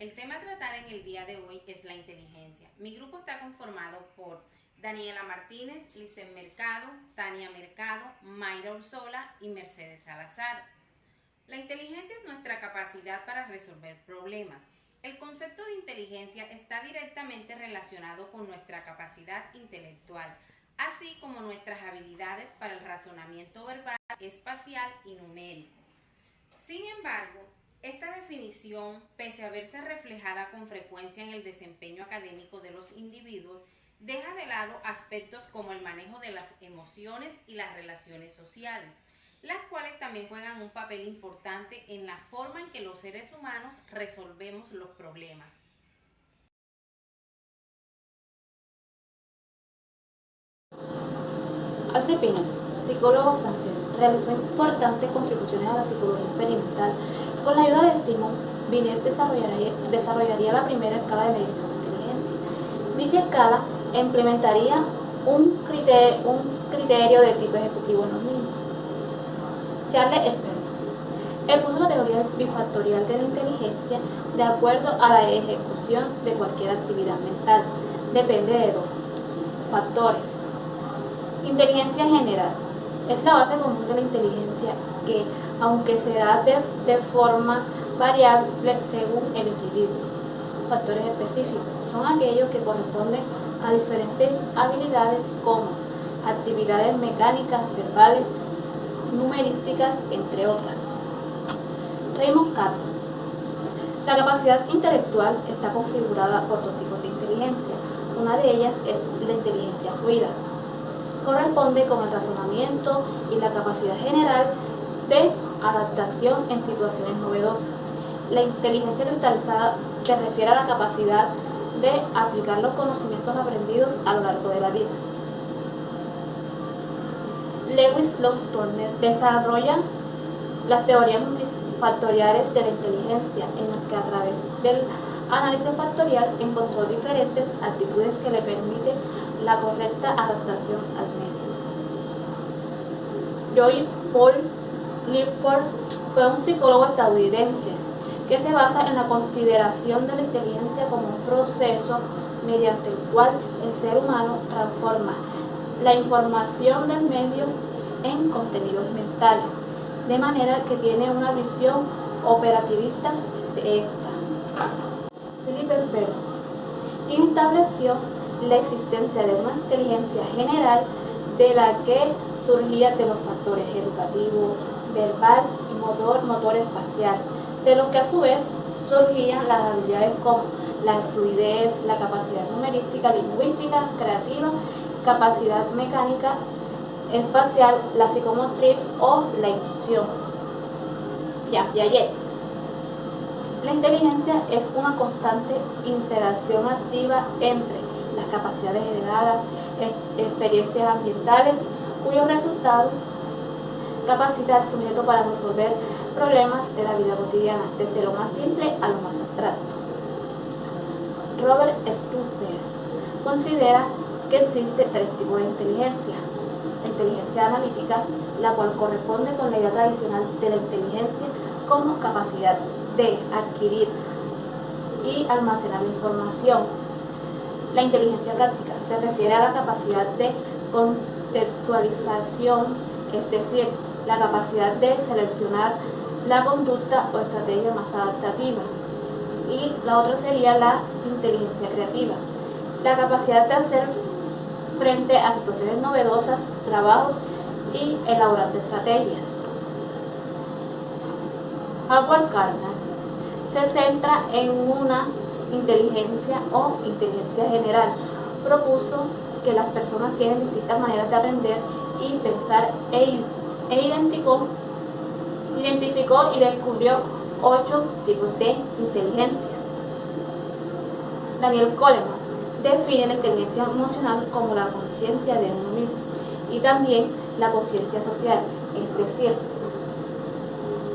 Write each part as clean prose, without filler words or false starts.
El tema a tratar en el día de hoy es la inteligencia. Mi grupo está conformado por Daniela Martínez, Licen Mercado, Tania Mercado, Mayra Ursola y Mercedes Salazar. La inteligencia es nuestra capacidad para resolver problemas. El concepto de inteligencia está directamente relacionado con nuestra capacidad intelectual, así como nuestras habilidades para el razonamiento verbal, espacial y numérico. Sin embargo, esta definición, pese a verse reflejada con frecuencia en el desempeño académico de los individuos, deja de lado aspectos como el manejo de las emociones y las relaciones sociales, las cuales también juegan un papel importante en la forma en que los seres humanos resolvemos los problemas. Alfred Pina, psicólogo francés, realizó importantes contribuciones a la psicología experimental. Con la ayuda de Simon Binet desarrollaría la primera escala de medición de inteligencia. Dicha escala implementaría un criterio de tipo ejecutivo en los niños. Charles Sperry expuso la teoría bifactorial de la inteligencia de acuerdo a la ejecución de cualquier actividad mental. Depende de dos factores. Inteligencia general. Es la base común de la inteligencia que, aunque se da de forma variable según el individuo. Factores específicos son aquellos que corresponden a diferentes habilidades como actividades mecánicas, verbales, numerísticas, entre otras. Raymond Cattell. La capacidad intelectual está configurada por dos tipos de inteligencia. Una de ellas es la inteligencia fluida. Corresponde con el razonamiento y la capacidad general de adaptación en situaciones novedosas. La inteligencia cristalizada se refiere a la capacidad de aplicar los conocimientos aprendidos a lo largo de la vida. Lewis Lowes desarrolla las teorías multifactoriales de la inteligencia, en las que a través del análisis factorial encontró diferentes actitudes que le permiten la correcta adaptación al medio. Joy Paul Clifford fue un psicólogo estadounidense que se basa en la consideración de la inteligencia como un proceso mediante el cual el ser humano transforma la información del medio en contenidos mentales, de manera que tiene una visión operativista de esta. Philippe Berger, quien estableció la existencia de una inteligencia general de la que surgía de los factores educativo, verbal y motor espacial, de los que a su vez surgían las habilidades como la fluidez, la capacidad numerística, lingüística, creativa, capacidad mecánica, espacial, la psicomotriz o la intuición. Piaget. La inteligencia es una constante interacción activa entre las capacidades heredadas, experiencias ambientales, cuyos resultados capacita al sujeto para resolver problemas de la vida cotidiana, desde lo más simple a lo más abstracto. Robert Stumpf considera que existe tres tipos de inteligencia. La inteligencia analítica, la cual corresponde con la idea tradicional de la inteligencia como capacidad de adquirir y almacenar la información. La inteligencia práctica se refiere a la capacidad de contextualización, es decir, la capacidad de seleccionar la conducta o estrategia más adaptativa. Y la otra sería la inteligencia creativa, la capacidad de hacer frente a situaciones novedosas, trabajos y elaborando estrategias. Howard Gardner se centra en una inteligencia o inteligencia general. Propuso que las personas tienen distintas maneras de aprender y pensar e identificó y descubrió 8 tipos de inteligencia. Daniel Goleman define la inteligencia emocional como la conciencia de uno mismo y también la conciencia social, es decir,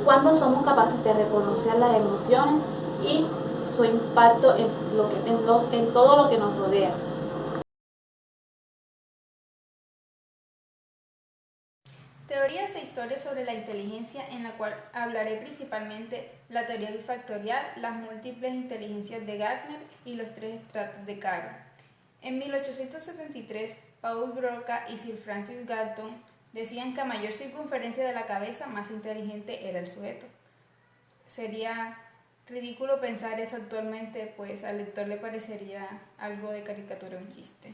cuando somos capaces de reconocer las emociones y su impacto en todo lo que nos rodea. Te teorías e historias sobre la inteligencia, en la cual hablaré principalmente la teoría bifactorial, las múltiples inteligencias de Gardner y los tres estratos de Kagan. En 1873, Paul Broca y Sir Francis Galton decían que a mayor circunferencia de la cabeza, más inteligente era el sujeto. Sería ridículo pensar eso actualmente, pues al lector le parecería algo de caricatura, un chiste.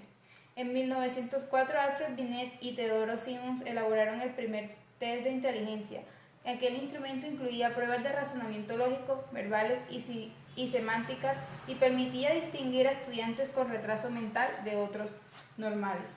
En 1904, Alfred Binet y Theodore Simmons elaboraron el primer test de inteligencia. Aquel instrumento incluía pruebas de razonamiento lógico, verbales y semánticas, y permitía distinguir a estudiantes con retraso mental de otros normales.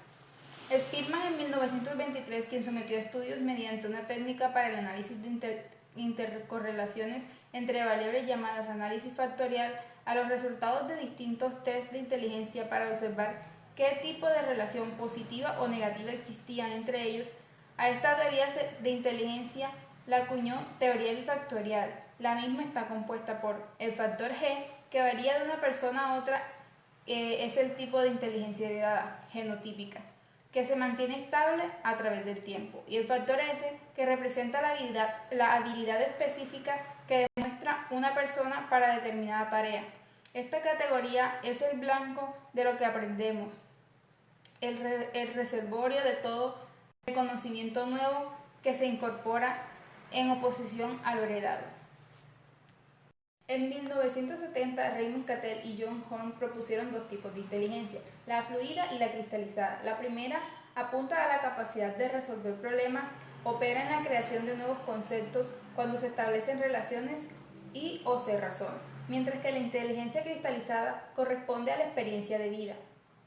Spearman, en 1923, quien sometió a estudios mediante una técnica para el análisis de intercorrelaciones entre variables llamadas análisis factorial, a los resultados de distintos tests de inteligencia para observar qué tipo de relación positiva o negativa existía entre ellos. A esta teoría de inteligencia la acuñó teoría bifactorial. La misma está compuesta por el factor G, que varía de una persona a otra, es el tipo de inteligencia heredada, genotípica, que se mantiene estable a través del tiempo, y el factor S, que representa la habilidad específica que demuestra una persona para determinada tarea. Esta categoría es el blanco de lo que aprendemos, el reservorio de todo el conocimiento nuevo que se incorpora en oposición a lo heredado. En 1970, Raymond Cattell y John Horn propusieron dos tipos de inteligencia, la fluida y la cristalizada. La primera apunta a la capacidad de resolver problemas, opera en la creación de nuevos conceptos cuando se establecen relaciones y o se razona, mientras que la inteligencia cristalizada corresponde a la experiencia de vida.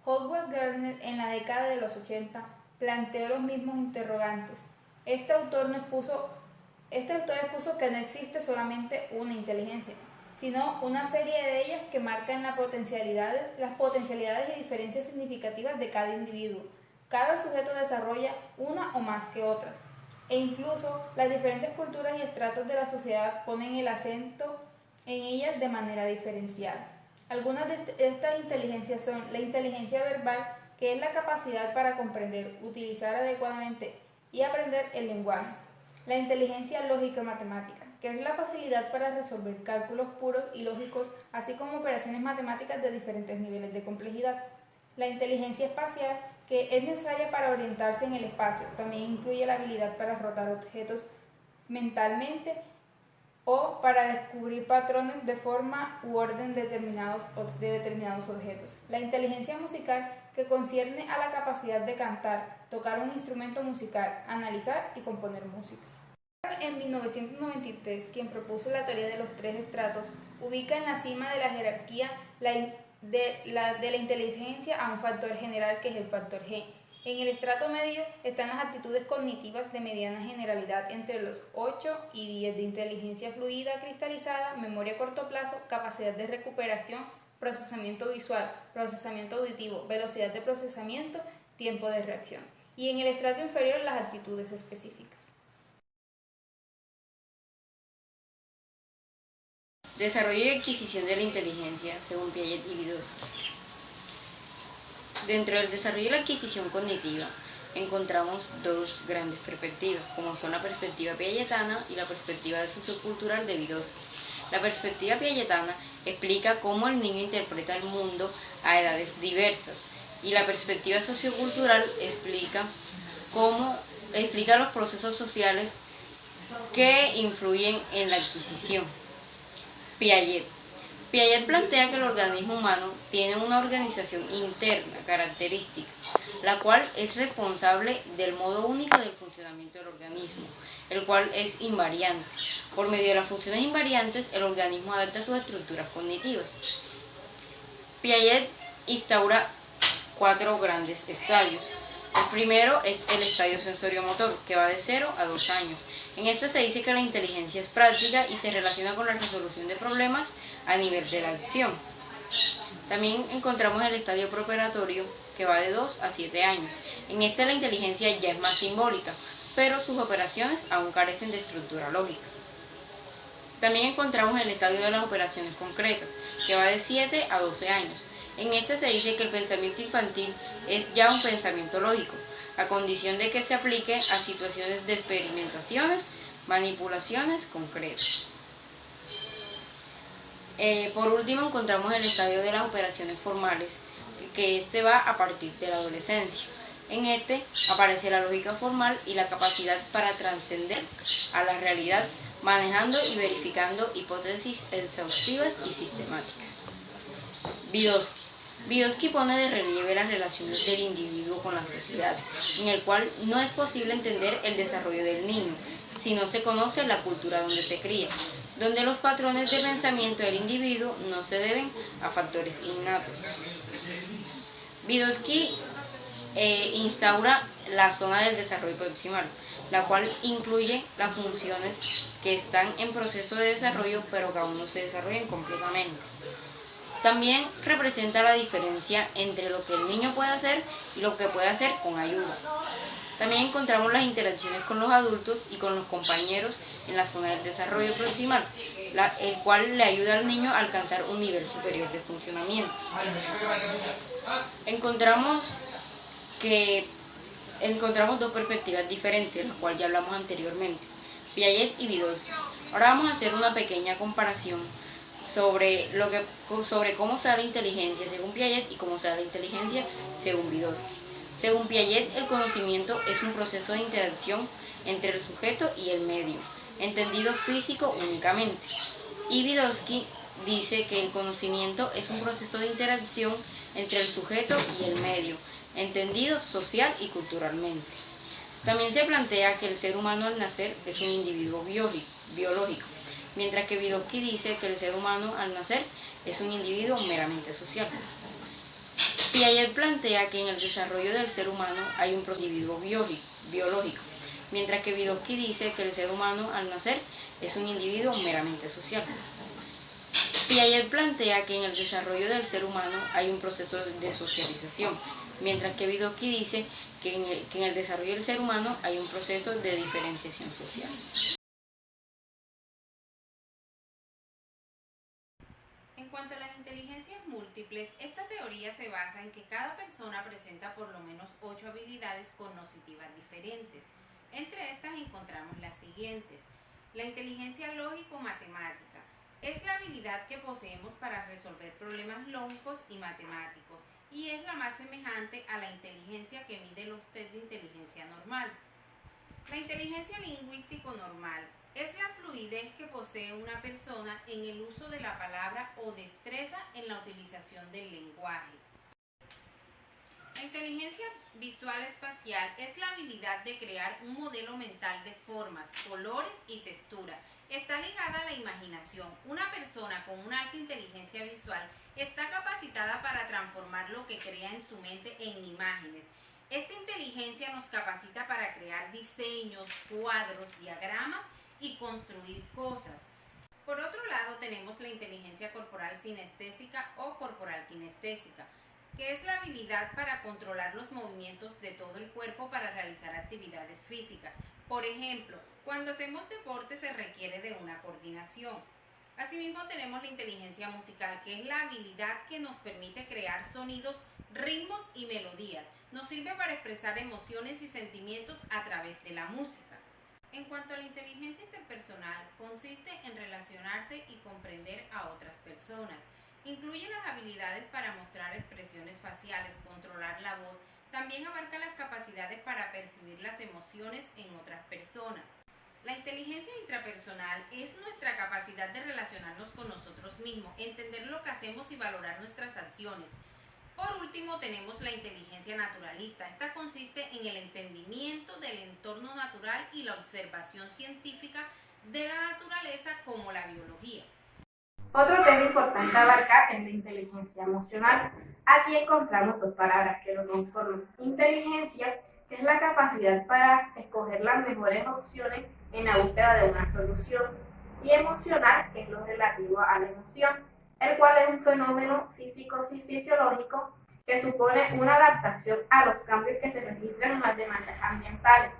Howard Gardner, en la década de los 80, planteó los mismos interrogantes. Este autor expuso que no existe solamente una inteligencia, sino una serie de ellas que marcan las potencialidades y diferencias significativas de cada individuo. Cada sujeto desarrolla una o más que otras, e incluso las diferentes culturas y estratos de la sociedad ponen el acento en ellas de manera diferenciada. Algunas de estas inteligencias son la inteligencia verbal, que es la capacidad para comprender, utilizar adecuadamente y aprender el lenguaje. La inteligencia lógica matemática, que es la facilidad para resolver cálculos puros y lógicos, así como operaciones matemáticas de diferentes niveles de complejidad. La inteligencia espacial, que es necesaria para orientarse en el espacio, también incluye la habilidad para rotar objetos mentalmente o para descubrir patrones de forma u orden de determinados objetos. La inteligencia musical, que concierne a la capacidad de cantar, tocar un instrumento musical, analizar y componer música. En 1993, quien propuso la teoría de los tres estratos, ubica en la cima de la jerarquía de la inteligencia a un factor general, que es el factor G. En el estrato medio están las actitudes cognitivas de mediana generalidad entre los 8 y 10 de inteligencia fluida cristalizada, memoria a corto plazo, capacidad de recuperación, procesamiento visual, procesamiento auditivo, velocidad de procesamiento, tiempo de reacción. Y en el estrato inferior las actitudes específicas. Desarrollo y adquisición de la inteligencia, según Piaget y Vygotsky. Dentro del desarrollo y la adquisición cognitiva, encontramos dos grandes perspectivas, como son la perspectiva piagetana y la perspectiva sociocultural de Vygotsky. La perspectiva piagetana explica cómo el niño interpreta el mundo a edades diversas, y la perspectiva sociocultural explica los procesos sociales que influyen en la adquisición. Piaget plantea que el organismo humano tiene una organización interna característica, la cual es responsable del modo único del funcionamiento del organismo, el cual es invariante. Por medio de las funciones invariantes, el organismo adapta sus estructuras cognitivas. Piaget instaura 4 grandes estadios. El primero es el estadio sensoriomotor, que va de 0 a 2 años. En este se dice que la inteligencia es práctica y se relaciona con la resolución de problemas a nivel de la acción. También encontramos el estadio preparatorio, que va de 2 a 7 años. En este la inteligencia ya es más simbólica, pero sus operaciones aún carecen de estructura lógica. También encontramos el estadio de las operaciones concretas, que va de 7 a 12 años. En este se dice que el pensamiento infantil es ya un pensamiento lógico. a condición de que se aplique a situaciones de experimentaciones, manipulaciones concretas. Por último, encontramos el estadio de las operaciones formales, que este va a partir de la adolescencia. En este aparece la lógica formal y la capacidad para trascender a la realidad, manejando y verificando hipótesis exhaustivas y sistemáticas. Vygotsky pone de relieve las relaciones del individuo con la sociedad, en el cual no es posible entender el desarrollo del niño si no se conoce la cultura donde se cría, donde los patrones de pensamiento del individuo no se deben a factores innatos. Vygotsky instaura la zona del desarrollo proximal, la cual incluye las funciones que están en proceso de desarrollo pero que aún no se desarrollan completamente. También representa la diferencia entre lo que el niño puede hacer y lo que puede hacer con ayuda. También encontramos las interacciones con los adultos y con los compañeros en la zona del desarrollo proximal, el cual le ayuda al niño a alcanzar un nivel superior de funcionamiento. Encontramos dos perspectivas diferentes, las cuales ya hablamos anteriormente, Piaget y Vygotsky. Ahora vamos a hacer una pequeña comparación sobre cómo se da la inteligencia según Piaget y cómo se da la inteligencia según Vygotsky. Según Piaget, el conocimiento es un proceso de interacción entre el sujeto y el medio, entendido físico únicamente. Y Vygotsky dice que el conocimiento es un proceso de interacción entre el sujeto y el medio, entendido social y culturalmente. También se plantea que el ser humano al nacer es un individuo biológico, mientras que Vygotsky dice que el ser humano al nacer es un individuo meramente social. Piaget plantea que en el desarrollo del ser humano hay un individuo biológico, mientras que Vygotsky dice que el ser humano al nacer es un individuo meramente social. Piaget plantea que en el desarrollo del ser humano hay un proceso de socialización, mientras que Vygotsky dice que en el desarrollo del ser humano hay un proceso de diferenciación social. En cuanto a las inteligencias múltiples, esta teoría se basa en que cada persona presenta por lo menos 8 habilidades cognitivas diferentes. Entre estas encontramos las siguientes. La inteligencia lógico-matemática es la habilidad que poseemos para resolver problemas lógicos y matemáticos y es la más semejante a la inteligencia que mide los test de inteligencia normal. La inteligencia lingüístico-normal es la fluidez que posee una persona en el uso de la palabra o destreza en la utilización del lenguaje. La inteligencia visual espacial es la habilidad de crear un modelo mental de formas, colores y textura. Está ligada a la imaginación. Una persona con una alta inteligencia visual está capacitada para transformar lo que crea en su mente en imágenes. Esta inteligencia nos capacita para crear diseños, cuadros, diagramas y construir cosas. Por otro lado, tenemos la inteligencia corporal sinestésica o corporal kinestésica, que es la habilidad para controlar los movimientos de todo el cuerpo para realizar actividades físicas. Por ejemplo, cuando hacemos deporte se requiere de una coordinación. Asimismo, tenemos la inteligencia musical, que es la habilidad que nos permite crear sonidos, ritmos y melodías. Nos sirve para expresar emociones y sentimientos a través de la música. En cuanto a la inteligencia interpersonal, consiste en relacionarse y comprender a otras personas. Incluye las habilidades para mostrar expresiones faciales, controlar la voz. También abarca las capacidades para percibir las emociones en otras personas. La inteligencia intrapersonal es nuestra capacidad de relacionarnos con nosotros mismos, entender lo que hacemos y valorar nuestras acciones. Por último, tenemos la inteligencia naturalista. Esta consiste en el entendimiento del entorno natural y la observación científica de la naturaleza como la biología. Otro tema importante a abarcar es la inteligencia emocional. Aquí encontramos dos palabras que lo conforman. Inteligencia, que es la capacidad para escoger las mejores opciones en la búsqueda de una solución, y emocional, que es lo relativo a la emoción, el cual es un fenómeno físico y fisiológico que supone una adaptación a los cambios que se registran en las demandas ambientales.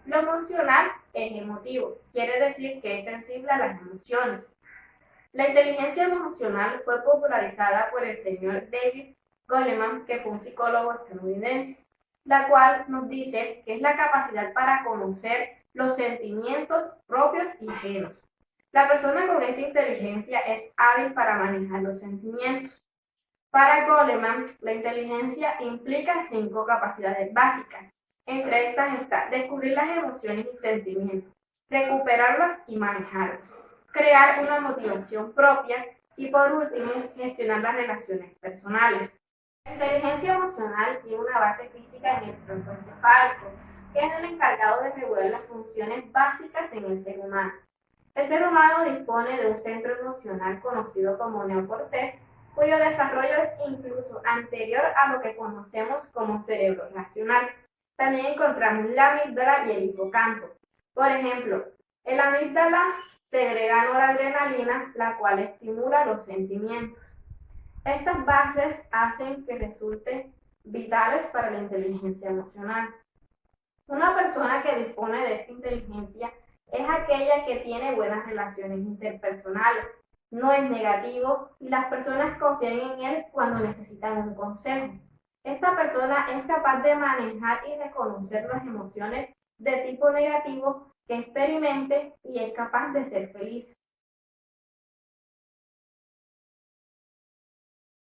Lo emocional es emotivo, quiere decir que es sensible a las emociones. La inteligencia emocional fue popularizada por el señor David Goleman, que fue un psicólogo estadounidense. la cual nos dice que es la capacidad para conocer los sentimientos propios y ajenos. La persona con esta inteligencia es hábil para manejar los sentimientos. Para Goleman, la inteligencia implica 5 capacidades básicas. Entre estas está descubrir las emociones y sentimientos, recuperarlas y manejarlos, crear una motivación propia y por último, gestionar las relaciones personales. La inteligencia emocional tiene una base física en el tronco encefálico, que es el encargado de regular las funciones básicas en el ser humano. El ser humano dispone de un centro emocional conocido como neocortés, cuyo desarrollo es incluso anterior a lo que conocemos como cerebro racional. También encontramos la amígdala y el hipocampo. Por ejemplo, el amígdala segrega noradrenalina, la cual estimula los sentimientos. Estas bases hacen que resulten vitales para la inteligencia emocional. Una persona que dispone de esta inteligencia es aquella que tiene buenas relaciones interpersonales, no es negativo y las personas confían en él cuando necesitan un consejo. Esta persona es capaz de manejar y reconocer las emociones de tipo negativo que experimente y es capaz de ser feliz.